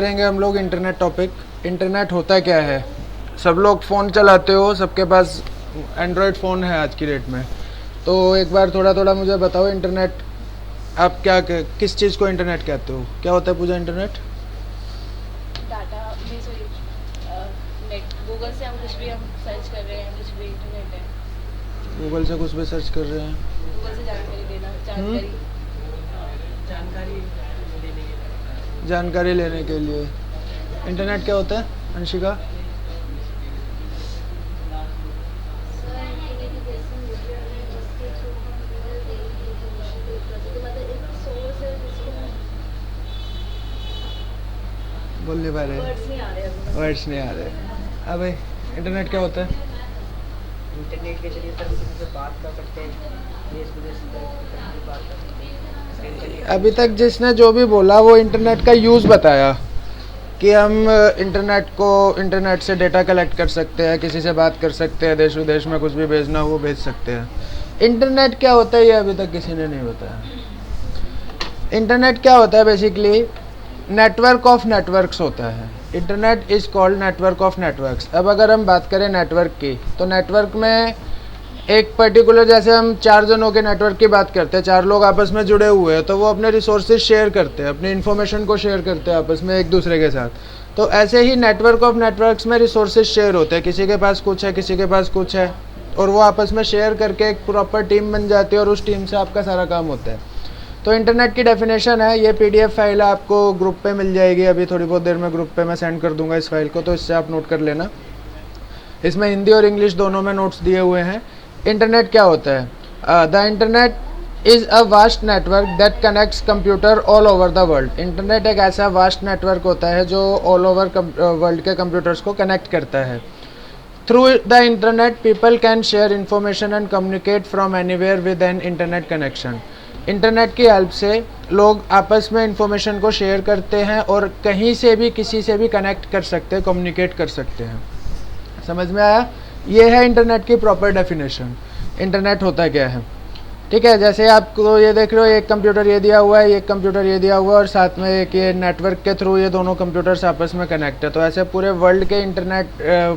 करेंगे हम लोग इंटरनेट टॉपिक। इंटरनेट होता क्या है? सब लोग फ़ोन चलाते हो, सबके पास एंड्रॉयड फ़ोन है आज की डेट में। तो एक बार थोड़ा थोड़ा मुझे बताओ, इंटरनेट आप किस चीज़ को इंटरनेट कहते हो? क्या होता है पूजा इंटरनेट? डाटा भी सॉरी नेट गूगल से हम कुछ भी हम सर्च कर रहे हैं, कुछ भी इंटरनेट है। गूगल से कुछ भी सर्च कर रहे हैं? गूगल से जानकारी लेना, जानकारी लेने के लिए इंटरनेट क्या होता है अंशिका? बोल नहीं पा रहे, वर्ड्स नहीं आ रहे अभी। वर्ड्स नहीं आ रहे। अब भाई इंटरनेट क्या होता है? इंटरनेट के जरिए तरह तरह से बात कर सकते हैं, देश विदेश की बात कर सकते हैं। अभी तक जिसने जो भी बोला वो इंटरनेट का यूज़ बताया कि हम इंटरनेट से डेटा कलेक्ट कर सकते हैं, किसी से बात कर सकते हैं, देश विदेश में कुछ भी भेजना हो वो भेज सकते हैं। इंटरनेट क्या होता है ये अभी तक किसी ने नहीं बताया। इंटरनेट क्या होता है? बेसिकली नेटवर्क ऑफ नेटवर्क्स होता है। Internet is called network of networks. अब अगर हम बात करें नेटवर्क की, तो नेटवर्क में एक पर्टिकुलर, जैसे हम 4 जनों के नेटवर्क की बात करते हैं, 4 लोग आपस में जुड़े हुए हैं, तो वो अपने रिसोर्सेज शेयर करते हैं, अपनी इन्फॉर्मेशन को शेयर करते हैं आपस में एक दूसरे के साथ। तो ऐसे ही नेटवर्क ऑफ नेटवर्क्स में रिसोर्सेज शेयर होते हैं, किसी के पास कुछ है, किसी के पास कुछ है, और वो आपस में शेयर करके एक प्रॉपर टीम बन जाती है और उस टीम से आपका सारा काम होता है। तो इंटरनेट की डेफिनेशन है, ये PDF फाइल आपको ग्रुप पे मिल जाएगी, अभी थोड़ी बहुत देर में ग्रुप पे मैं सेंड कर दूंगा इस फाइल को, तो इससे आप नोट कर लेना। इसमें हिंदी और इंग्लिश दोनों में नोट्स दिए हुए हैं। इंटरनेट क्या होता है? The internet is a vast network that connects computer all over the world. Internet एक ऐसा वास्ट नेटवर्क होता है जो ऑल ओवर वर्ल्ड के कंप्यूटर्स को कनेक्ट करता है। Through the internet people can share information and communicate from anywhere with an internet connection. Internet की हेल्प से लोग आपस में इंफॉर्मेशन को शेयर करते हैं और कहीं से भी किसी से भी कनेक्ट कर सकते हैं, कम्युनिकेट कर सकते हैं। समझ में आया? ये है इंटरनेट की प्रॉपर डेफिनेशन। इंटरनेट होता क्या है? ठीक है, जैसे आपको ये देख रहे हो, एक कंप्यूटर ये दिया हुआ है, एक कंप्यूटर ये दिया हुआ है, और साथ में एक ये नेटवर्क के थ्रू ये दोनों कंप्यूटर्स आपस में कनेक्ट है। तो ऐसे पूरे वर्ल्ड के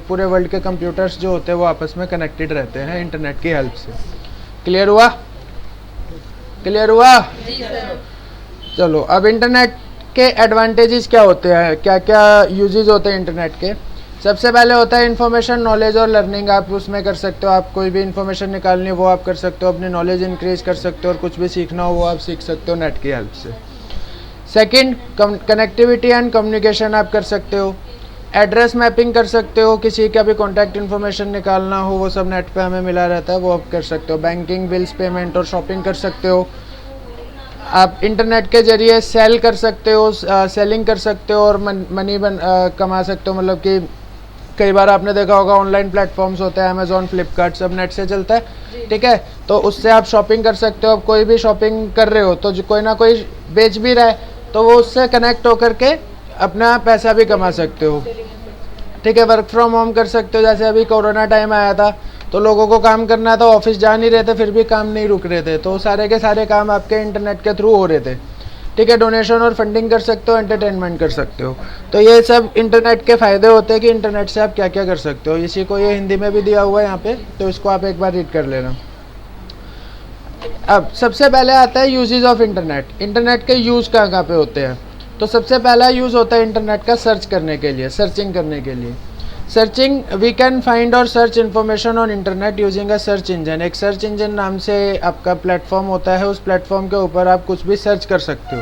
पूरे वर्ल्ड के कंप्यूटर्स जो होते हैं वो आपस में कनेक्टेड रहते हैं इंटरनेट की हेल्प से। क्लियर हुआ? क्लियर हुआ? जी सर। चलो, अब इंटरनेट के एडवांटेजेस क्या होते हैं, क्या क्या यूजेस होते हैं इंटरनेट के? सबसे पहले होता है इन्फॉर्मेशन, नॉलेज और लर्निंग। आप उसमें कर सकते हो, आप कोई भी इन्फॉर्मेशन निकालनी हो वो आप कर सकते हो, अपनी नॉलेज इंक्रीज कर सकते हो, और कुछ भी सीखना हो वो आप सीख सकते हो नेट की हेल्प से। सेकंड, कनेक्टिविटी एंड कम्युनिकेशन आप कर सकते हो। एड्रेस मैपिंग कर सकते हो, किसी का भी कॉन्टैक्ट इन्फॉर्मेशन निकालना हो वो सब नेट पे हमें मिला रहता है, वो आप कर सकते हो। बैंकिंग, बिल्स पेमेंट और शॉपिंग कर सकते हो। आप इंटरनेट के जरिए सेल कर सकते हो, सेलिंग कर सकते हो और मनी कमा सकते हो। मतलब कि कई बार आपने देखा होगा ऑनलाइन प्लेटफॉर्म्स होते हैं, अमेजोन, फ्लिपकार्ट, सब नेट से चलता है। ठीक है, तो उससे आप शॉपिंग कर सकते हो। अब कोई भी शॉपिंग कर रहे हो तो जो कोई ना कोई बेच भी रहा है, तो वो उससे कनेक्ट होकर के अपना पैसा भी कमा सकते हो। ठीक है, वर्क फ्रॉम होम कर सकते हो। जैसे अभी कोरोना टाइम आया था तो लोगों को काम करना था, ऑफिस जा नहीं रहे थे, फिर भी काम नहीं रुक रहे थे, तो सारे के सारे काम आपके इंटरनेट के थ्रू हो रहे थे। ठीक है, डोनेशन और फंडिंग कर सकते हो, एंटरटेनमेंट कर सकते हो। तो ये सब इंटरनेट के फ़ायदे होते हैं कि इंटरनेट से आप क्या क्या कर सकते हो। इसी को ये हिंदी में भी दिया हुआ है यहाँ पे, तो इसको आप एक बार रीड कर लेना। अब सबसे पहले आता है यूजेस ऑफ इंटरनेट। इंटरनेट के यूज़ कहाँ कहाँ पे होते हैं? तो सबसे पहला यूज़ होता है इंटरनेट का सर्च करने के लिए, सर्चिंग करने के लिए। सर्चिंग, वी कैन फाइंड और search information on internet using a search engine. एक सर्च इंजन नाम से आपका प्लेटफॉर्म होता है, उस प्लेटफॉर्म के ऊपर आप कुछ भी सर्च कर सकते हो।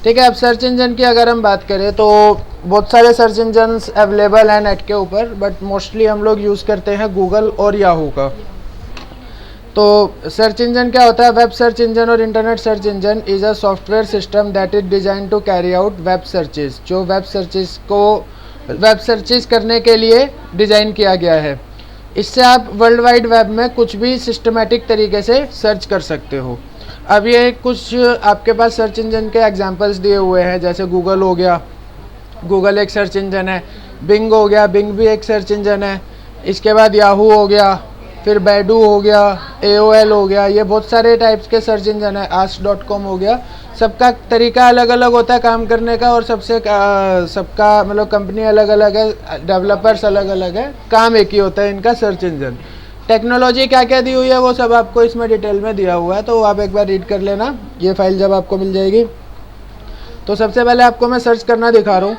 ठीक है, अब सर्च इंजन की अगर हम बात करें तो बहुत सारे सर्च इंजन्स अवेलेबल हैं नेट के ऊपर, बट मोस्टली हम लोग यूज़ करते हैं गूगल और याहू का। तो सर्च इंजन क्या होता है? वेब सर्च इंजन और internet search engine is a software system that is design to carry out web searches. जो वेब सर्चेज करने के लिए डिज़ाइन किया गया है। इससे आप वर्ल्ड वाइड वेब में कुछ भी सिस्टमेटिक तरीके से सर्च कर सकते हो। अब ये कुछ आपके पास सर्च इंजन के एग्जांपल्स दिए हुए हैं, जैसे गूगल हो गया, गूगल एक सर्च इंजन है। बिंग हो गया, बिंग भी एक सर्च इंजन है। इसके बाद याहू हो गया, फिर बैडू हो गया, AOL हो गया, ये बहुत सारे टाइप्स के सर्च इंजन है, ask.com हो गया। सबका तरीका अलग अलग होता है काम करने का, और सबका मतलब कंपनी अलग अलग है, डेवलपर्स अलग अलग है, काम एक ही होता है इनका, सर्च इंजन। टेक्नोलॉजी क्या क्या दी हुई है वो सब आपको इसमें डिटेल में दिया हुआ है, तो आप एक बार रीड कर लेना, ये फाइल जब आपको मिल जाएगी। तो सबसे पहले आपको मैं सर्च करना दिखा रहा हूँ।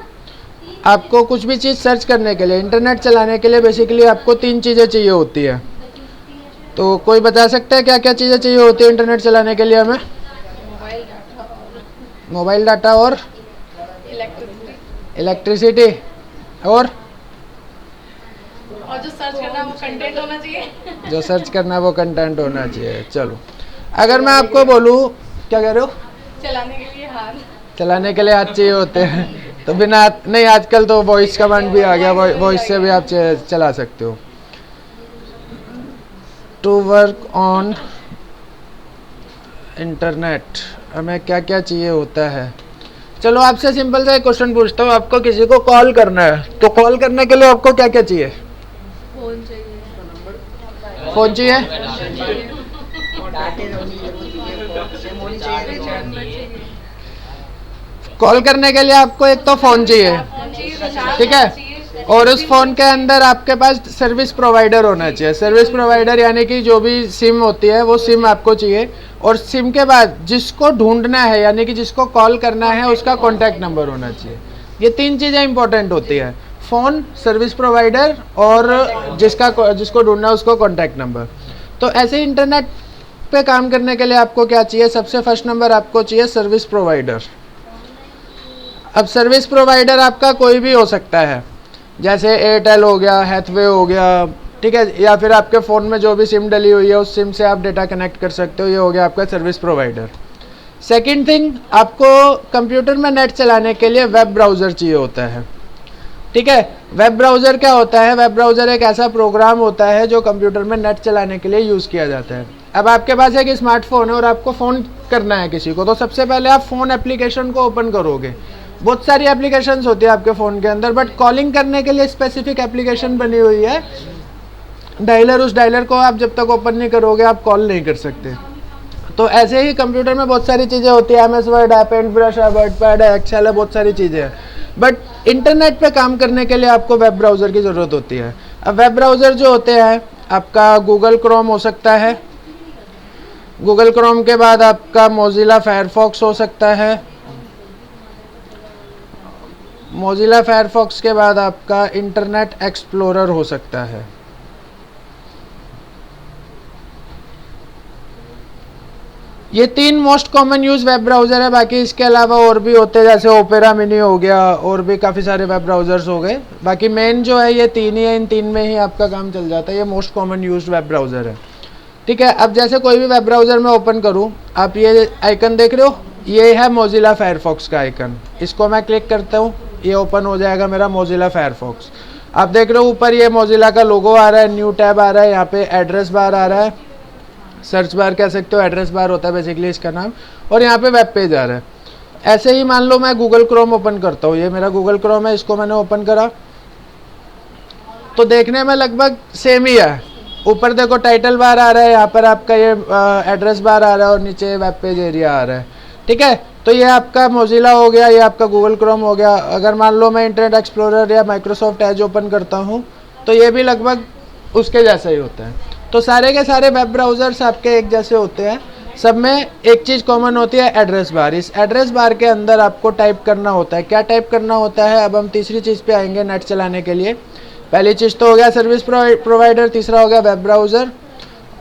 आपको कुछ भी चीज़ सर्च करने के लिए, इंटरनेट चलाने के लिए बेसिकली आपको 3 चीज़ें चाहिए होती है। तो कोई बता सकता है क्या क्या चीज़ें चाहिए होती है इंटरनेट चलाने के लिए हमें? मोबाइल डाटा और इलेक्ट्रिसिटी और जो सर्च करना है वो कंटेंट होना चाहिए। जो सर्च करना है वो कंटेंट होना चाहिए। चलो, अगर मैं आपको बोलूँ, क्या कह रहे हो? चलाने के लिए हाथ, चलाने के लिए हाथ चाहिए होते हैं, तो बिना हाथ नहीं, आजकल तो वॉइस कमांड भी आ गया, वॉइस से भी आप चला सकते हो। टू वर्क ऑन इंटरनेट हमें क्या क्या चाहिए होता है? चलो आपसे सिंपल सा एक क्वेश्चन पूछता हूँ, आपको किसी को कॉल करना है, तो कॉल करने के लिए आपको क्या क्या चाहिए? फोन चाहिए, फ़ोन चाहिए, डाटे होनी चाहिए, सिम होनी चाहिए, रिचार्ज चाहिए। कॉल करने के लिए आपको एक तो फ़ोन चाहिए, ठीक है, और उस फ़ोन के अंदर आपके पास सर्विस प्रोवाइडर होना चाहिए। सर्विस प्रोवाइडर यानी कि जो भी सिम होती है वो सिम आपको चाहिए, और सिम के बाद जिसको ढूंढना है यानी कि जिसको कॉल करना है उसका कॉन्टैक्ट नंबर होना चाहिए। ये 3 चीज़ें इंपॉर्टेंट होती है, फ़ोन, सर्विस प्रोवाइडर और जिसको ढूंढना है उसको कॉन्टैक्ट नंबर। तो ऐसे ही इंटरनेट पे काम करने के लिए आपको क्या चाहिए? सबसे फर्स्ट नंबर आपको चाहिए सर्विस प्रोवाइडर। अब सर्विस प्रोवाइडर आपका कोई भी हो सकता है, जैसे एयरटेल हो गया, हैथवे हो गया, ठीक है, या फिर आपके फ़ोन में जो भी सिम डली हुई है उस सिम से आप डेटा कनेक्ट कर सकते हो, ये हो गया आपका सर्विस प्रोवाइडर। सेकंड थिंग, आपको कंप्यूटर में नेट चलाने के लिए वेब ब्राउज़र चाहिए होता है, ठीक है। वेब ब्राउज़र क्या होता है? वेब ब्राउज़र एक ऐसा प्रोग्राम होता है जो कंप्यूटर में नेट चलाने के लिए यूज़ किया जाता है। अब आपके पास एक स्मार्टफोन है और आपको फ़ोन करना है किसी को, तो सबसे पहले आप फ़ोन एप्लीकेशन को ओपन करोगे। बहुत सारी एप्लीकेशंस होती है आपके फ़ोन के अंदर, बट कॉलिंग करने के लिए स्पेसिफिक एप्लीकेशन बनी हुई है डायलर। उस डायलर को आप जब तक ओपन नहीं करोगे आप कॉल नहीं कर सकते। तो ऐसे ही कंप्यूटर में बहुत सारी चीज़ें होती है, MS वर्ड है, पेंट ब्रश है, वर्डपैड है, एक्सेल है, बहुत सारी चीज़ें हैं। बट इंटरनेट पे काम करने के लिए आपको वेब ब्राउज़र की ज़रूरत होती है। अब वेब ब्राउज़र जो होते हैं, आपका गूगल क्रोम हो सकता है, गूगल क्रोम के बाद आपका मोजिला फायरफॉक्स हो सकता है, मोजिला फायरफॉक्स के बाद आपका इंटरनेट एक्सप्लोरर हो सकता है। ये 3 most common use web browser है। बाकी इसके अलावा और भी होते हैं, जैसे ओपेरा मिनी हो गया, और भी काफ़ी सारे वेब ब्राउज़र्स हो गए। बाकी मेन जो है ये 3 ही है, इन 3 में ही आपका काम चल जाता है। ये most common used web browser है, ठीक है। अब जैसे कोई भी वेब ब्राउज़र मैं ओपन करूँ, आप ये आइकन देख रहे हो, ये है मोजिला फायरफॉक्स का आइकन। इसको मैं क्लिक करता हूँ, ये ओपन हो जाएगा मेरा मोजिला फायरफॉक्स। आप देख रहे हो ऊपर ये मोजिला का लोगो आ रहा है, न्यू टैब आ रहा है, यहाँ पे एड्रेस बार आ रहा है, सर्च बार कह सकते हो, एड्रेस बार होता है बेसिकली इसका नाम, और यहाँ पे वेब पेज आ रहा है। ऐसे ही मान लो मैं गूगल क्रोम ओपन करता हूँ, ये मेरा गूगल क्रोम है, इसको मैंने ओपन करा तो देखने में लगभग सेम ही है। ऊपर देखो टाइटल बार आ रहा है, यहाँ पर आपका ये एड्रेस बार आ रहा है, और नीचे वेब पेज एरिया आ रहा है, ठीक है। तो ये आपका मोजिला हो गया, ये आपका गूगल क्रोम हो गया। अगर मान लो मैं इंटरनेट एक्सप्लोरर या माइक्रोसॉफ्ट एज ओपन करता हूँ तो ये भी लगभग उसके जैसा ही होता है। तो सारे के सारे वेब ब्राउज़र्स आपके एक जैसे होते हैं, सब में एक चीज़ कॉमन होती है, एड्रेस बार। इस एड्रेस बार के अंदर आपको टाइप करना होता है। क्या टाइप करना होता है? अब हम तीसरी चीज़ पे आएंगे नेट चलाने के लिए। पहली चीज़ तो हो गया सर्विस प्रोवाइडर, तीसरा हो गया वेब ब्राउज़र,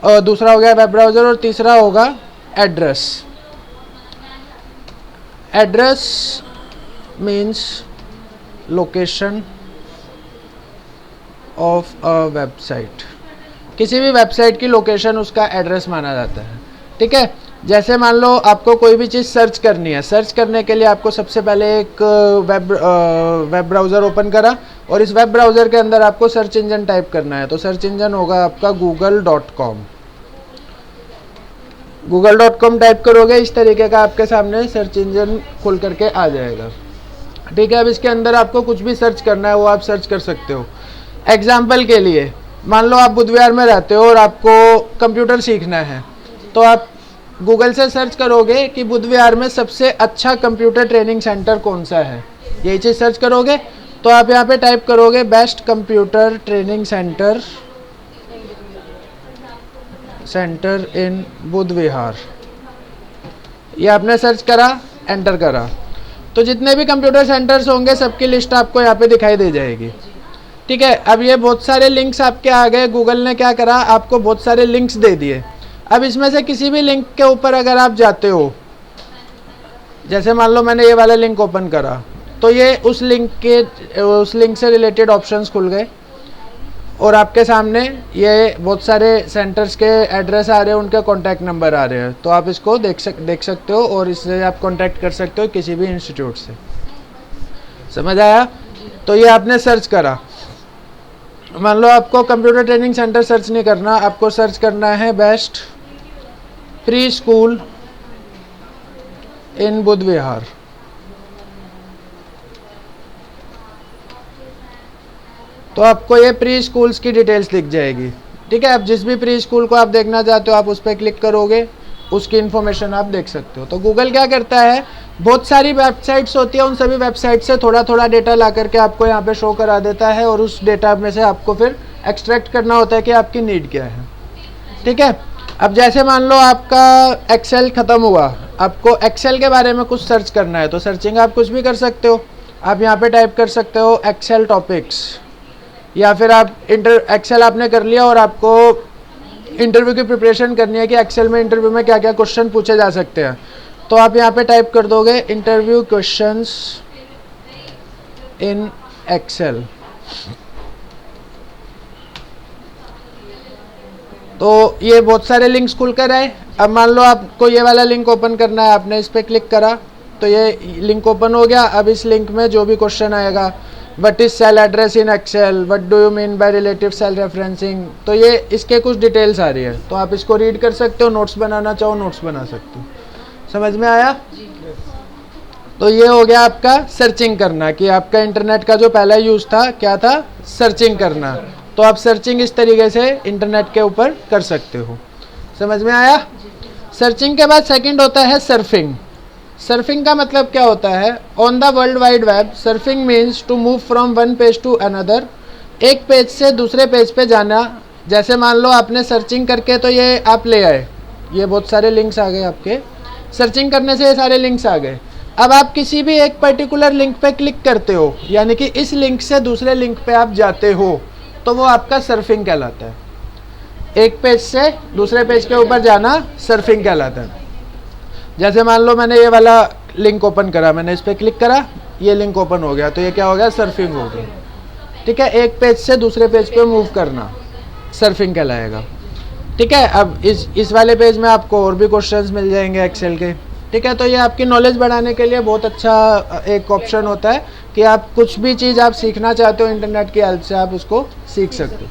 और दूसरा हो गया वेब ब्राउज़र, और तीसरा होगा address. Address means location of a website. किसी भी वेबसाइट की लोकेशन उसका एड्रेस माना जाता है, ठीक है। जैसे मान लो आपको कोई भी चीज़ सर्च करनी है, सर्च करने के लिए आपको सबसे पहले एक वेब ब्राउज़र ओपन करा, और इस वेब ब्राउज़र के अंदर आपको सर्च इंजन टाइप करना है। तो सर्च इंजन होगा आपका google.com। google.com टाइप करोगे, इस तरीके का आपके सामने सर्च इंजन खुल करके आ जाएगा, ठीक है। अब इसके अंदर आपको कुछ भी सर्च करना है वो आप सर्च कर सकते हो। एग्जाम्पल के लिए मान लो आप बुधवार में रहते हो और आपको कंप्यूटर सीखना है, तो आप गूगल से सर्च करोगे कि बुधवार में सबसे अच्छा कंप्यूटर ट्रेनिंग सेंटर कौन सा है, यही चीज़ सर्च करोगे। तो आप यहाँ पे टाइप करोगे बेस्ट कंप्यूटर ट्रेनिंग सेंटर इन बुध विहार, ये आपने सर्च करा, एंटर करा, तो जितने भी कंप्यूटर सेंटर्स होंगे सबकी लिस्ट आपको यहाँ पे दिखाई दे जाएगी। ठीक है, अब ये बहुत सारे लिंक्स आपके आ गए, गूगल ने क्या करा, आपको बहुत सारे लिंक्स दे दिए। अब इसमें से किसी भी लिंक के ऊपर अगर आप जाते हो, जैसे मान लो मैंने ये वाला लिंक ओपन करा, तो ये उस लिंक से रिलेटेड ऑप्शंस खुल गए और आपके सामने ये बहुत सारे सेंटर्स के एड्रेस आ रहे हैं, उनके कॉन्टैक्ट नंबर आ रहे हैं, तो आप इसको देख सकते हो और इससे आप कॉन्टैक्ट कर सकते हो किसी भी इंस्टीट्यूट से। समझ आया? तो ये आपने सर्च करा, मान लो आपको कंप्यूटर ट्रेनिंग सेंटर सर्च नहीं करना, आपको सर्च करना है बेस्ट प्री स्कूल इन बुध विहार। तो आपको ये प्री स्कूल्स की डिटेल्स दिख जाएगी। ठीक है, अब जिस भी प्री स्कूल को आप देखना चाहते हो आप उस पर क्लिक करोगे, उसकी इन्फॉर्मेशन आप देख सकते हो। तो गूगल क्या करता है, बहुत सारी वेबसाइट्स होती है, उन सभी वेबसाइट से थोड़ा थोड़ा डेटा ला करके आपको यहाँ पे शो करा देता है और उस डेटा में से आपको फिर एक्सट्रैक्ट करना होता है कि आपकी नीड क्या है। ठीक है, अब जैसे मान लो आपका एक्सेल ख़त्म हुआ, आपको एक्सेल के बारे में कुछ सर्च करना है, तो सर्चिंग आप कुछ भी कर सकते हो। आप यहाँ पे टाइप कर सकते हो एक्सेल टॉपिक्स, या फिर आप एक्सेल आपने कर लिया और आपको इंटरव्यू की प्रिपरेशन करनी है कि एक्सेल में इंटरव्यू में क्या क्या क्वेश्चन पूछे जा सकते हैं, तो आप यहाँ पे टाइप कर दोगे इंटरव्यू क्वेश्चंस इन एक्सेल। तो ये बहुत सारे लिंक्स खुलकर आए। अब मान लो आपको ये वाला लिंक ओपन करना है, आपने इस पर क्लिक करा तो ये लिंक ओपन हो गया। अब इस लिंक में जो भी क्वेश्चन आएगा, what is cell address in Excel, what do you mean by relative cell referencing, तो ये इसके कुछ डिटेल्स आ रही है, तो आप इसको रीड कर सकते हो, नोट्स बनाना चाहो नोट्स बना सकते हो। समझ में आया? तो ये हो गया आपका सर्चिंग करना, कि आपका इंटरनेट का जो पहला यूज़ था क्या था, सर्चिंग करना। तो आप सर्चिंग इस तरीके से इंटरनेट के ऊपर कर सकते हो। समझ में आया? सर्चिंग के बाद सेकंड होता है सर्फिंग। सर्फिंग का मतलब क्या होता है, on the world wide web surfing means to move from one page to another, एक पेज से दूसरे पेज पे जाना। जैसे मान लो आपने सर्चिंग करके तो ये आप ले आए, ये बहुत सारे लिंक्स आ गए आपके, सर्चिंग करने से ये सारे लिंक्स आ गए। अब आप किसी भी एक पर्टिकुलर लिंक पे क्लिक करते हो, यानी कि इस लिंक से दूसरे लिंक पे आप जाते हो, तो वो आपका सर्फिंग कहलाता है। एक पेज से दूसरे पेज के ऊपर जाना सर्फिंग कहलाता है। जैसे मान लो मैंने ये वाला लिंक ओपन करा, मैंने इस पर क्लिक करा, ये लिंक ओपन हो गया, तो ये क्या हो गया, सर्फिंग हो गई। ठीक है, एक पेज से दूसरे पेज पे मूव करना सर्फिंग कहलाएगा। ठीक है, अब इस वाले पेज में आपको और भी क्वेश्चंस मिल जाएंगे एक्सेल के। ठीक है, तो ये आपकी नॉलेज बढ़ाने के लिए बहुत अच्छा एक ऑप्शन होता है कि आप कुछ भी चीज़ आप सीखना चाहते हो इंटरनेट की हेल्प से आप उसको सीख सकते हो।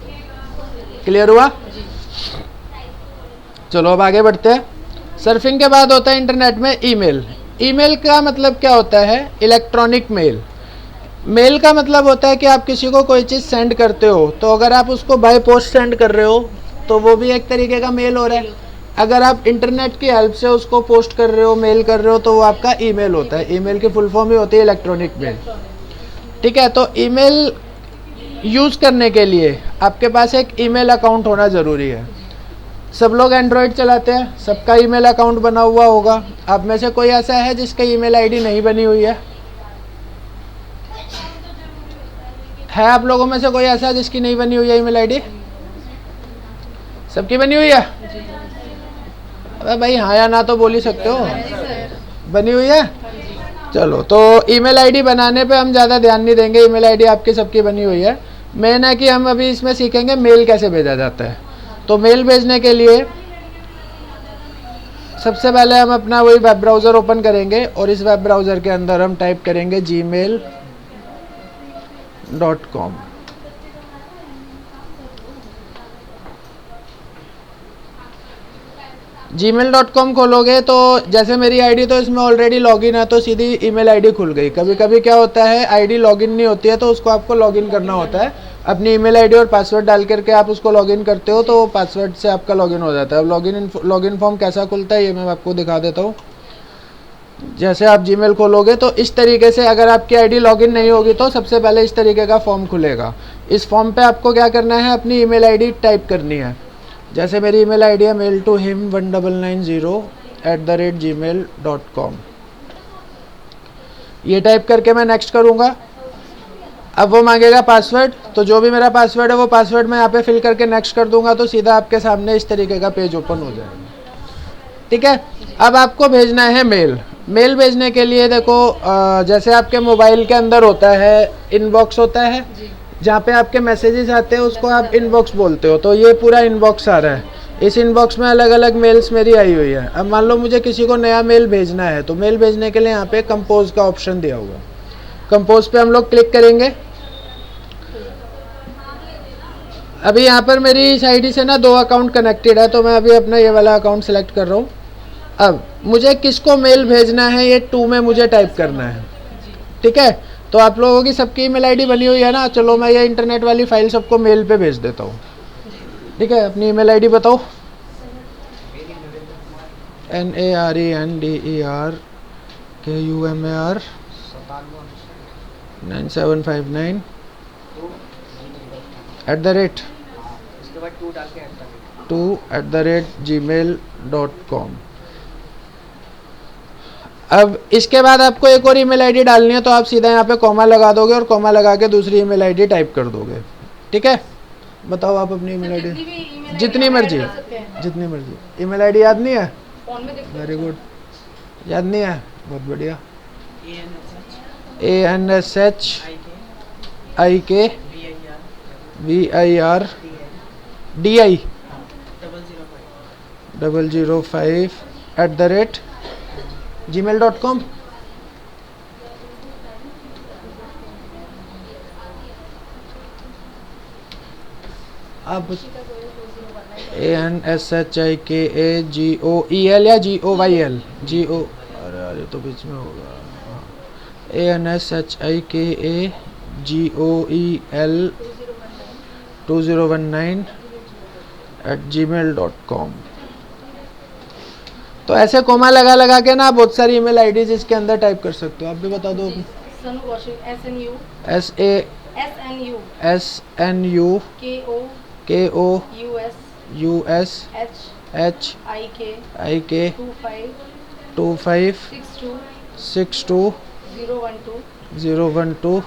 क्लियर हुआ? चलो अब आगे बढ़ते हैं। सर्फिंग के बाद होता है इंटरनेट में ईमेल। ईमेल का मतलब क्या होता है, इलेक्ट्रॉनिक मेल। मेल का मतलब होता है कि आप किसी को कोई चीज़ सेंड करते हो, तो अगर आप उसको बाय पोस्ट सेंड कर रहे हो तो वो भी एक तरीके का मेल हो रहा है। अगर आप इंटरनेट की हेल्प से उसको पोस्ट कर रहे हो, मेल कर रहे हो, तो वो आपका ईमेल होता है। ईमेल की फुल फॉर्म ही होती है इलेक्ट्रॉनिक मेल। ठीक है, तो ईमेल यूज़ करने के लिए आपके पास एक ईमेल अकाउंट होना ज़रूरी है। सब लोग एंड्रॉयड चलाते हैं, सबका ईमेल अकाउंट बना हुआ होगा। आप में से कोई ऐसा है जिसका ईमेल आईडी नहीं बनी हुई है? आप लोगों में से कोई ऐसा है जिसकी नहीं बनी हुई है ईमेल आईडी? सबकी बनी हुई है? अबे भाई हाँ या ना तो बोल ही सकते हो। बनी हुई है? चलो, तो ईमेल आईडी बनाने पे हम ज़्यादा ध्यान नहीं देंगे, ईमेल आईडी आपकी सबकी बनी हुई है। मेन है कि हम अभी इसमें सीखेंगे मेल कैसे भेजा जाता है। तो मेल भेजने के लिए सबसे पहले हम अपना वही वेब ब्राउज़र ओपन करेंगे और इस वेब ब्राउज़र के अंदर हम टाइप करेंगे gmail.com। gmail.com खोलोगे तो जैसे मेरी आईडी तो इसमें ऑलरेडी लॉगिन है, तो सीधी ईमेल आईडी खुल गई। कभी कभी क्या होता है आईडी लॉगिन नहीं होती है, तो उसको आपको लॉगिन करना होता है। अपनी ईमेल आईडी और पासवर्ड डाल करके आप उसको लॉगिन करते हो तो पासवर्ड से आपका लॉगिन हो जाता है। अब लॉगिन फॉर्म कैसा खुलता है ये मैं आपको दिखा देता हूँ। जैसे आप जीमेल खोलोगे तो इस तरीके से, अगर आपकी आईडी लॉगिन नहीं होगी तो सबसे पहले इस तरीके का फॉर्म खुलेगा। इस फॉर्म पे आपको क्या करना है, अपनी ईमेल आईडी टाइप करनी है। जैसे मेरी ईमेल आईडी है mail2him1990@gmail.com। ये टाइप करके मैं नेक्स्ट करूँगा। अब वो मांगेगा पासवर्ड, तो जो भी मेरा पासवर्ड है वो पासवर्ड मैं यहाँ पे फिल करके नेक्स्ट कर दूंगा तो सीधा आपके सामने इस तरीके का पेज ओपन हो जाएगा। ठीक है, अब आपको भेजना है मेल। मेल भेजने के लिए देखो, जैसे आपके मोबाइल के अंदर होता है इनबॉक्स होता है, जहाँ पे आपके मैसेजेस आते हैं उसको आप इनबॉक्स बोलते हो। तो ये पूरा इनबॉक्स आ रहा है, इस इनबॉक्स में अलग अलग मेल्स मेरी आई हुई है। अब मान लो मुझे किसी को नया मेल भेजना है तो मेल भेजने के लिए यहाँ पे कंपोज का ऑप्शन दिया हुआ है। कंपोज पे हम लोग क्लिक करेंगे। अभी यहाँ पर मेरी इस आईडी से ना 2 अकाउंट कनेक्टेड है तो मैं अभी अपना ये वाला अकाउंट सेलेक्ट कर रहा हूँ। अब मुझे किसको मेल भेजना है ये 2 में मुझे टाइप करना है। ठीक है, तो आप लोगों की सबकी ईमेल आईडी बनी हुई है ना, चलो मैं ये इंटरनेट वाली फाइल सबको मेल पे भेज देता हूँ। ठीक है, अपनी ईमेल आईडी बताओ। NARENDERKUMAR 9759 @ उसके बाद 2 डाल के एंटर। 2@gmail.com। अब इसके बाद आपको एक और ईमेल आईडी डालनी है तो आप सीधा यहाँ पे कॉमा लगा दोगे और कॉमा लगा के दूसरी ईमेल आईडी टाइप कर दोगे। ठीक है, बताओ आप अपनी ईमेल आईडी जितनी मर्जी ईमेल आईडी याद नहीं है? वेरी गुड, याद नहीं है, बहुत बढ़िया। ANSHIKVIRDI 005 @gmail.com। आप ANSHIKAGOEL या GOYL अरे तो बीच में होगा। ANSHIKAGOEL 2019 @gmail.com। तो ऐसे कोमा लगा लगा के ना बहुत सारी ईमेल आईडीज इसके अंदर टाइप कर सकते हो। आप भी बता दो। SNU KOUS HIK 25 62 012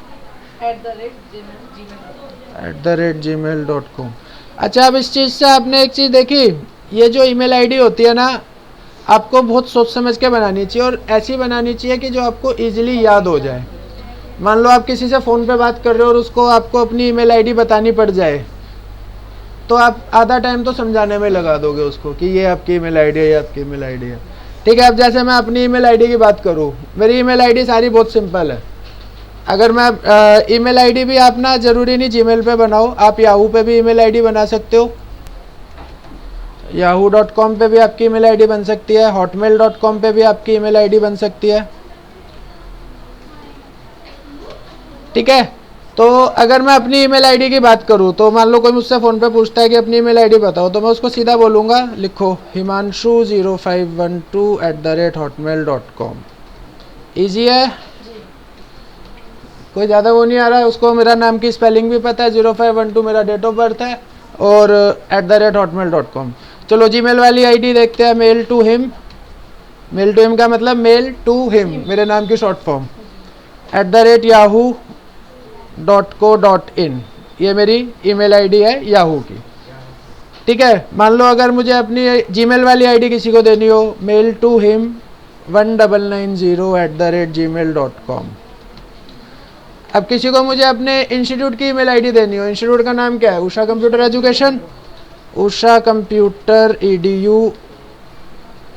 @gmail.com। अच्छा, अब इस चीज़ से आपने एक चीज़ देखी, ये जो ईमेल आईडी होती है ना आपको बहुत सोच समझ के बनानी चाहिए और ऐसी बनानी चाहिए कि जो आपको इजीली याद हो जाए। मान लो आप किसी से फ़ोन पे बात कर रहे हो और उसको आपको अपनी ईमेल आईडी बतानी पड़ जाए तो आप आधा टाइम तो समझाने में लगा दोगे उसको कि ये आपकी ईमेल आईडी है, ये आपकी ईमेल आईडी है। ठीक है, अब जैसे मैं अपनी ईमेल आईडी की बात करूँ, मेरी ईमेल आईडी सारी बहुत सिंपल है। अगर मैं ईमेल आईडी भी आप ना ज़रूरी नहीं जीमेल पे बनाओ, आप याहू पे भी ईमेल आईडी बना सकते हो। yahoo.com पे भी आपकी ईमेल आईडी बन सकती है, hotmail.com पे भी आपकी ईमेल आईडी बन सकती है। ठीक है, तो अगर मैं अपनी ईमेल आईडी की बात करूं तो मान लो कोई मुझसे फ़ोन पे पूछता है कि अपनी ईमेल आईडी बताओ, तो मैं उसको सीधा बोलूँगा, लिखो himanshu0512 ईजी है, कोई ज़्यादा वो नहीं आ रहा है। उसको मेरा नाम की स्पेलिंग भी पता है, 0512 मेरा डेट ऑफ बर्थ है और @hotmail.com। चलो जीमेल वाली आईडी देखते हैं। मेल टू हिम का मतलब मेल टू हिम, मेरे नाम की शॉर्ट फॉर्म, @yahoo.co.in। ये मेरी ईमेल आईडी है याहू की। ठीक है, मान लो अगर मुझे अपनी जीमेल वाली आईडी किसी को देनी हो, मेल टू हिम 1990 @gmail.com। अब किसी को मुझे अपने इंस्टीट्यूट की ईमेल आईडी देनी हो, इंस्टीट्यूट का नाम क्या है, Usha computer education, Usha computer edu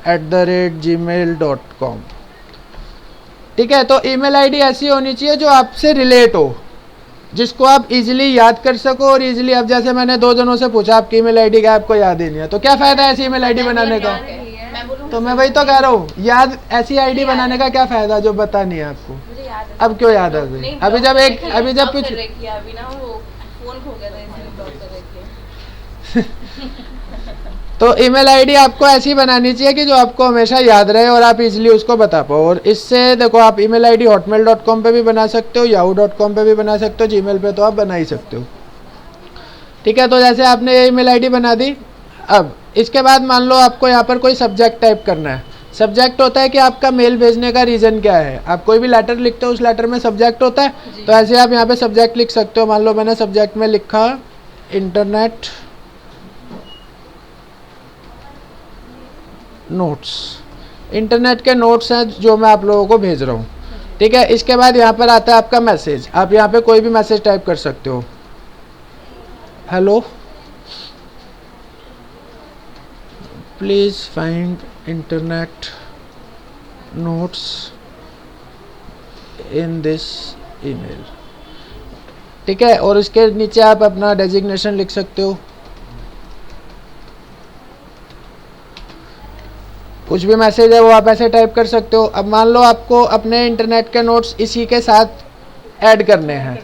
@gmail.com। ठीक है, तो ईमेल आईडी ऐसी होनी चाहिए जो आपसे रिलेट हो, जिसको आप इजीली याद कर सको और इजीली। अब जैसे मैंने 2 जनों से पूछा आपकी ईमेल आईडी क्या, आपको याद ही नहीं है, तो क्या फ़ायदा है ऐसी ईमेल आईडी बनाने का? तो मैं वही तो कह रहा हूँ, याद ऐसी आईडी बनाने का क्या फ़ायदा जो पता नहीं है आपको। अब क्यों याद आ गई? अभी जब कुछ फोन खो गया था इसलिए ब्लॉक कर रखे। तो ईमेल आईडी आपको ऐसी बनानी चाहिए कि जो आपको हमेशा याद रहे और आप इजीली उसको बता पाओ। और इससे देखो, आप ईमेल आईडी hotmail.com पे भी बना सकते हो, yahoo.com पे भी बना सकते हो, जीमेल पे तो आप बना ही सकते हो। ठीक है, तो जैसे आपने ये ईमेल आईडी बना दी। अब इसके बाद मान लो आपको यहाँ पर कोई सब्जेक्ट टाइप करना है। सब्जेक्ट होता है कि आपका मेल भेजने का रीज़न क्या है। आप कोई भी लेटर लिखते हो, उस लेटर में सब्जेक्ट होता है। तो ऐसे आप यहाँ पे सब्जेक्ट लिख सकते हो। मान लो मैंने सब्जेक्ट में लिखा इंटरनेट नोट्स। इंटरनेट के नोट्स हैं जो मैं आप लोगों को भेज रहा हूँ। ठीक है, इसके बाद यहाँ पर आता है आपका मैसेज। आप यहाँ पे कोई भी मैसेज टाइप कर सकते हो। Hello, please find internet notes in this email. ठीक है, और इसके नीचे आप अपना डेजिग्नेशन लिख सकते हो। कुछ भी मैसेज है वो आप ऐसे टाइप कर सकते हो। अब मान लो आपको अपने इंटरनेट के नोट्स इसी के साथ ऐड करने हैं,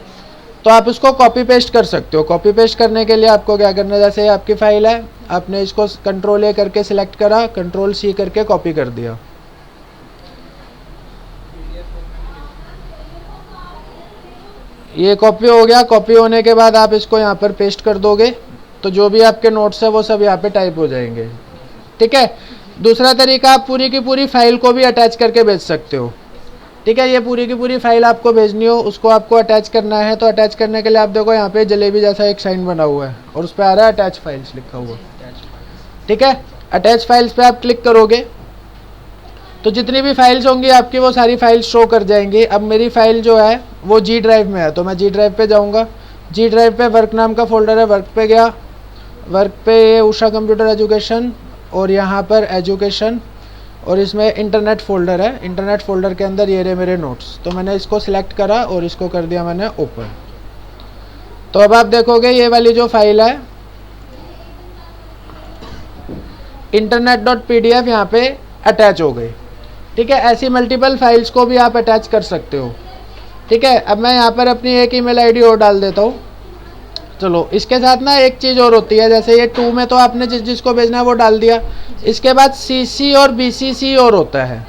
तो आप इसको कॉपी पेस्ट कर सकते हो। कॉपी पेस्ट करने के लिए आपको क्या करना है, जैसे आपकी फाइल है, आपने इसको Ctrl A करके सिलेक्ट करा, Ctrl C करके कॉपी कर दिया। ये कॉपी हो गया। कॉपी होने के बाद आप इसको यहाँ पर पेस्ट कर दोगे, तो जो भी आपके नोट्स है वो सब यहाँ पे टाइप हो जाएंगे। ठीक है, दूसरा तरीका, आप पूरी की पूरी फाइल को भी अटैच करके भेज सकते हो। ठीक है, ये पूरी की पूरी फाइल आपको भेजनी हो, उसको आपको अटैच करना है। तो अटैच करने के लिए आप देखो यहाँ पे जलेबी जैसा एक साइन बना हुआ है और उस पर आ रहा है अटैच फाइल्स लिखा हुआ। ठीक है, अटैच फाइल्स पे आप क्लिक करोगे तो जितनी भी फाइल्स होंगी आपकी वो सारी फाइल्स शो कर जाएंगी। अब मेरी फाइल जो है वो जी ड्राइव में है, तो मैं जी ड्राइव पे जाऊँगा। जी ड्राइव पे वर्क नाम का फोल्डर है, वर्क पे गया। वर्क पे ये उषा कंप्यूटर एजुकेशन और यहाँ पर एजुकेशन और इसमें इंटरनेट फ़ोल्डर है। इंटरनेट फ़ोल्डर के अंदर ये रहे मेरे नोट्स। तो मैंने इसको सिलेक्ट करा और इसको कर दिया मैंने ओपन। तो अब आप देखोगे ये वाली जो फाइल है internet.pdf यहाँ पे अटैच हो गई। ठीक है, ऐसी मल्टीपल फाइल्स को भी आप अटैच कर सकते हो। ठीक है, अब मैं यहाँ पर अपनी एक ईमेल आईडी और डाल देता हूँ। चलो, इसके साथ ना एक चीज़ और होती है, जैसे ये 2 में तो आपने जिसको भेजना है वो डाल दिया। इसके बाद CC और BCC और होता है।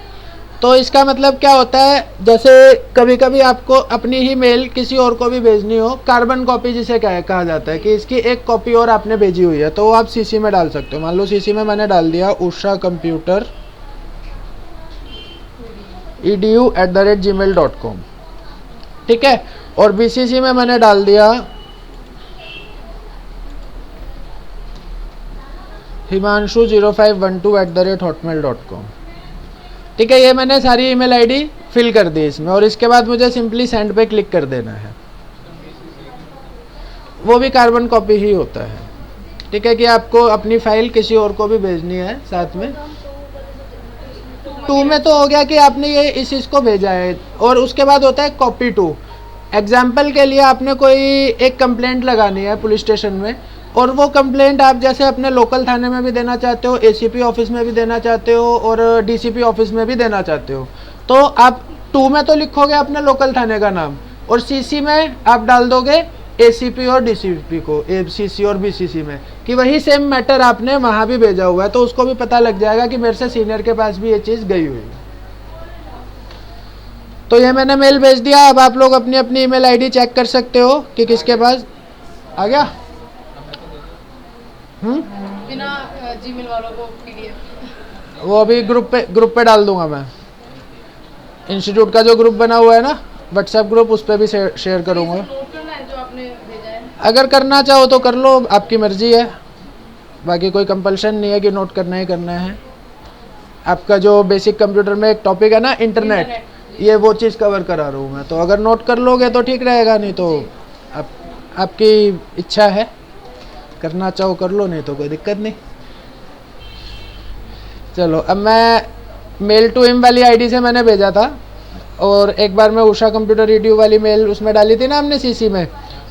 तो इसका मतलब क्या होता है, जैसे कभी कभी आपको अपनी ही मेल किसी और को भी भेजनी हो, कार्बन कॉपी जिसे कहा जाता है कि इसकी एक कॉपी और आपने भेजी हुई है, तो वो आप CC में डाल सकते हो। मान लो CC में मैंने डाल दिया उषा कंप्यूटर edu@gmail.com। ठीक है, और BCC में मैंने डाल दिया himanshu0512@hotmail.com। ठीक है, ये मैंने सारी ईमेल आईडी फिल कर दी इसमें, और इसके बाद मुझे सिंपली सेंड पे क्लिक कर देना है। वो भी कार्बन कॉपी ही होता है। ठीक है, कि आपको अपनी फाइल किसी और को भी भेजनी है साथ में। 2 में तो हो गया कि आपने ये इस चीज़ को भेजा है, और उसके बाद होता है कॉपी 2। एग्जाम्पल के लिए आपने कोई एक कंप्लेंट लगानी है पुलिस स्टेशन में, और वो कंप्लेंट आप जैसे अपने लोकल थाने में भी देना चाहते हो, ACP ऑफिस में भी देना चाहते हो, और DCP ऑफिस में भी देना चाहते हो। तो आप 2 में तो लिखोगे अपने लोकल थाने का नाम, और CC में आप डाल दोगे ACP और DCP को, CC और BCC में, कि वही सेम मैटर आपने वहाँ भी भेजा हुआ है। तो उसको भी पता लग जाएगा कि मेरे से सीनियर के पास भी ये चीज़ गई हुई है। तो ये मैंने मेल भेज दिया। अब आप लोग अपनी अपनी ईमेल आईडी चेक कर सकते हो कि किसके पास आ गया। बिना जीमेल वालों को PDF वो अभी ग्रुप पे डाल दूंगा मैं। इंस्टीट्यूट का जो ग्रुप बना हुआ है ना, व्हाट्सएप ग्रुप, उस पर भी शेयर करूंगा। नोट करना है जो आपने भेजा है। अगर करना चाहो तो कर लो, आपकी मर्जी है। बाकी कोई कंपल्शन नहीं है कि नोट करना ही करना है। आपका जो बेसिक कंप्यूटर में एक टॉपिक है ना, इंटरनेट, ये वो चीज़ कवर करा रहा हूँ मैं। तो अगर नोट कर लोगे तो ठीक रहेगा, नहीं तो आपकी इच्छा है, करना चाहो कर लो, नहीं तो कोई दिक्कत नहीं। चलो, अब मैं मेल टू हिम वाली आईडी से मैंने भेजा था, और एक बार मैं उषा कंप्यूटर edu वाली मेल उसमें डाली थी ना हमने CC में,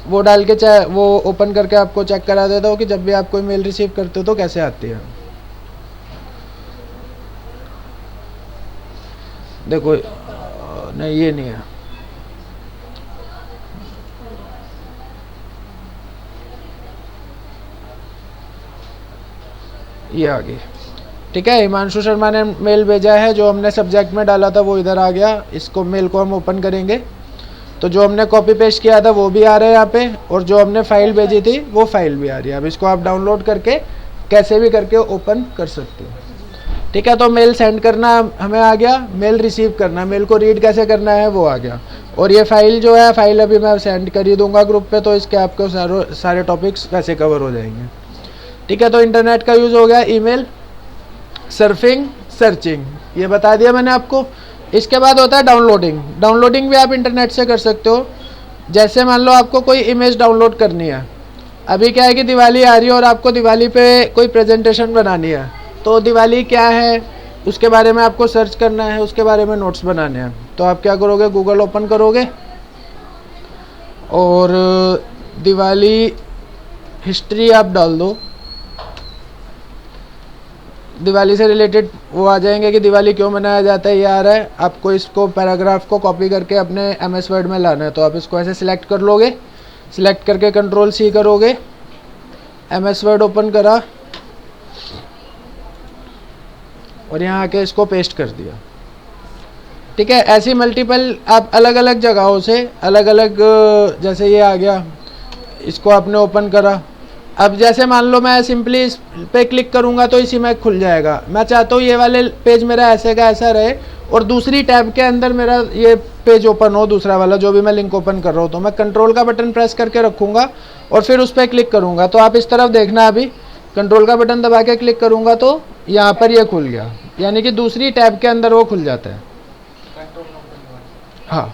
वो डाल के वो ओपन करके आपको चेक करा देता हूँ कि जब भी आप कोई मेल रिसीव करते हो तो कैसे आती है। देखो, नहीं ये नहीं है। ये आ गई। ठीक है, हिमांशु शर्मा ने मेल भेजा है, जो हमने सब्जेक्ट में डाला था वो इधर आ गया। इसको मेल को हम ओपन करेंगे तो जो हमने कॉपी पेस्ट किया था वो भी आ रहा है यहाँ पे, और जो हमने फाइल भेजी थी वो फाइल भी आ रही है। अब इसको आप डाउनलोड करके कैसे भी करके ओपन कर सकते हो। ठीक है, तो मेल सेंड करना हमें आ गया, मेल रिसीव करना, मेल को रीड कैसे करना है वो आ गया। और ये फाइल जो है, फाइल अभी मैं सेंड कर ही दूंगा ग्रुप पे, तो इसके आपको सारे टॉपिक्स कैसे कवर हो जाएंगे। ठीक है, तो इंटरनेट का यूज़ हो गया, ईमेल, सर्फिंग, सर्चिंग, ये बता दिया मैंने आपको। इसके बाद होता है डाउनलोडिंग। डाउनलोडिंग भी आप इंटरनेट से कर सकते हो। जैसे मान लो आपको कोई इमेज डाउनलोड करनी है, अभी क्या है कि दिवाली आ रही है और आपको दिवाली पे कोई प्रेजेंटेशन बनानी है, तो दिवाली क्या है उसके बारे में आपको सर्च करना है, उसके बारे में नोट्स बनाने हैं। तो आप क्या करोगे, गूगल ओपन करोगे और दिवाली हिस्ट्री आप डाल दो, दिवाली से रिलेटेड वो आ जाएंगे कि दिवाली क्यों मनाया जाता है, ये आ रहा है। आपको इसको पैराग्राफ को कॉपी करके अपने MS वर्ड में लाना है, तो आप इसको ऐसे सिलेक्ट कर लोगे, सिलेक्ट करके Ctrl+C करोगे, MS वर्ड ओपन करा और यहाँ आके इसको पेस्ट कर दिया। ठीक है, ऐसी मल्टीपल आप अलग अलग जगहों से अलग अलग, जैसे ये आ गया, इसको आपने ओपन करा। अब जैसे मान लो मैं सिंपली इस पे क्लिक करूंगा तो इसी में खुल जाएगा। मैं चाहता हूँ ये वाले पेज मेरा ऐसे का ऐसा रहे और दूसरी टैब के अंदर मेरा ये पेज ओपन हो, दूसरा वाला जो भी मैं लिंक ओपन कर रहा हूँ, तो मैं कंट्रोल का बटन प्रेस करके रखूँगा और फिर उस पर क्लिक करूँगा। तो आप इस तरफ देखना, अभी कंट्रोल का बटन दबा के क्लिक करूँगा तो यहाँ पर ये खुल गया, यानी कि दूसरी टैब के अंदर वो खुल जाता है। हाँ,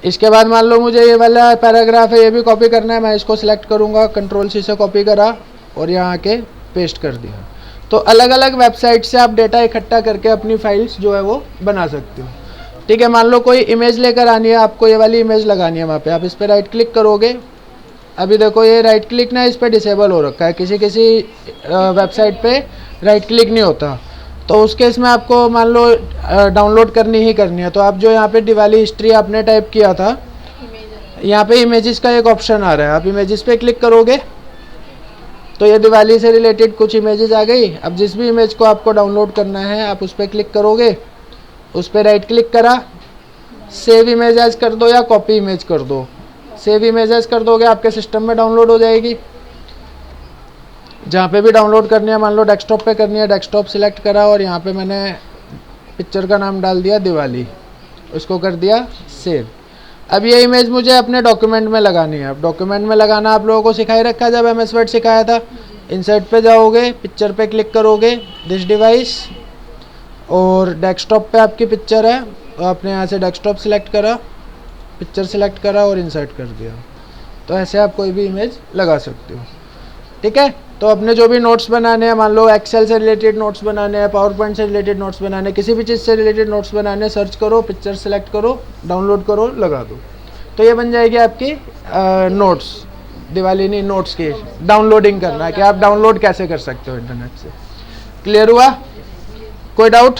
इसके बाद मान लो मुझे ये वाला पैराग्राफ है, ये भी कॉपी करना है, मैं इसको सिलेक्ट करूँगा, Ctrl+C से कॉपी करा और यहाँ आके पेस्ट कर दिया। तो अलग अलग वेबसाइट से आप डेटा इकट्ठा करके अपनी फाइल्स जो है वो बना सकते हो। ठीक है, मान लो कोई इमेज लेकर आनी है, आपको ये वाली इमेज लगानी है वहाँ पे, आप इस पर राइट क्लिक करोगे। अभी देखो ये राइट क्लिक ना इस पर डिसेबल हो रखा है, किसी किसी वेबसाइट पे राइट क्लिक नहीं होता, तो उस केस में आपको मान लो डाउनलोड करनी ही करनी है। तो आप जो यहाँ पे दिवाली हिस्ट्री आपने टाइप किया था, यहाँ पे इमेजेस का एक ऑप्शन आ रहा है, आप इमेजेस पे क्लिक करोगे तो ये दिवाली से रिलेटेड कुछ इमेजेस आ गई। अब जिस भी इमेज को आपको डाउनलोड करना है आप उस पर क्लिक करोगे, उस पर राइट क्लिक करा, सेव इमेज एज कर दो या कॉपी इमेज कर दो। सेव इमेज एज कर दोगे आपके सिस्टम में डाउनलोड हो जाएगी। जहाँ पे भी डाउनलोड करनी है, मान लो डेस्कटॉप पे करनी है, डेस्कटॉप सिलेक्ट करा और यहाँ पे मैंने पिक्चर का नाम डाल दिया दिवाली, उसको कर दिया सेव। अब ये इमेज मुझे अपने डॉक्यूमेंट में लगानी है। अब डॉक्यूमेंट में लगाना आप लोगों को सिखाई रखा है, जब MS वर्ड सिखाया था। इंसर्ट पे जाओगे, पिक्चर पे क्लिक करोगे, दिस डिवाइस, और डेस्कटॉप पे आपकी पिक्चर है, तो आपने यहाँ से डेस्कटॉप सिलेक्ट करा, पिक्चर सिलेक्ट करा और इंसर्ट कर दिया। तो ऐसे आप कोई भी इमेज लगा सकते हो। ठीक है, तो अपने जो भी नोट्स बनाने हैं, मान लो एक्सेल से रिलेटेड नोट्स बनाने हैं, पावर पॉइंट से रिलेटेड नोट्स बनाने, किसी भी चीज़ से रिलेटेड नोट्स बनाने, सर्च करो, पिक्चर सेलेक्ट करो, डाउनलोड करो, लगा दो, तो ये बन जाएगी आपकी नोट्स। दिवाली नहीं, नोट्स की डाउनलोडिंग करना है कि आप डाउनलोड कैसे कर सकते हो इंटरनेट से। क्लियर हुआ? कोई डाउट?